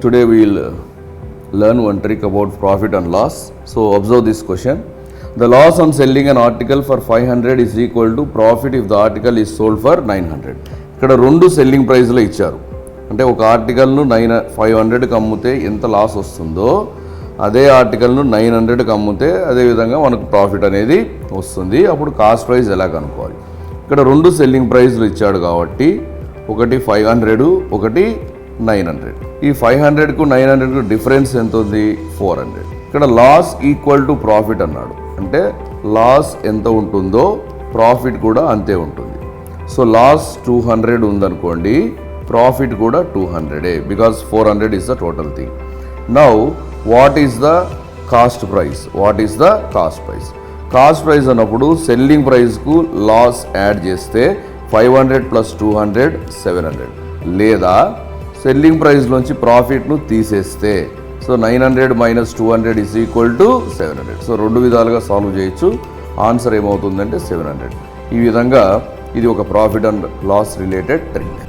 Today we will learn one trick about profit and loss. So observe this question. The loss on selling an article for 500 is equal to profit if the article is sold for 900. ఇక్కడ రెండు selling ప్రైస్లో ఇచ్చారు. అంటే ఒక ఆర్టికల్ను 500కి అమ్మితే ఎంత loss వస్తుందో అదే ఆర్టికల్ను 900కి అమ్మితే అదేవిధంగా మనకు ప్రాఫిట్ అనేది వస్తుంది. అప్పుడు కాస్ట్ ప్రైస్ ఎలా కనుక్కోవాలి? ఇక్కడ రెండు సెల్లింగ్ ప్రైస్లు ఇచ్చాడు కాబట్టి ఒకటి 500, ఒకటి 900. ఈ 500కు 900కు డిఫరెన్స్ ఎంత ఉంది? 400. ఇక్కడ లాస్ ఈక్వల్ టు ప్రాఫిట్ అన్నాడు. అంటే లాస్ ఎంత ఉంటుందో ప్రాఫిట్ కూడా అంతే ఉంటుంది. సో లాస్ 200 ఉందనుకోండి, ప్రాఫిట్ కూడా 200, because 400 is the total thing. Now what is the cost price? Cost price అన్నప్పుడు సెల్లింగ్ ప్రైస్కు లాస్ యాడ్ చేస్తే 500 ప్లస్ 200 700, లేదా సెల్లింగ్ ప్రైస్లోంచి ప్రాఫిట్ను తీసేస్తే so 900 minus 200 is equal to 700. So రెండు విధాలుగా సాల్వ్ చేయొచ్చు. ఆన్సర్ ఏమవుతుందంటే 700. ఈ విధంగా ఇది ఒక profit and loss related trick.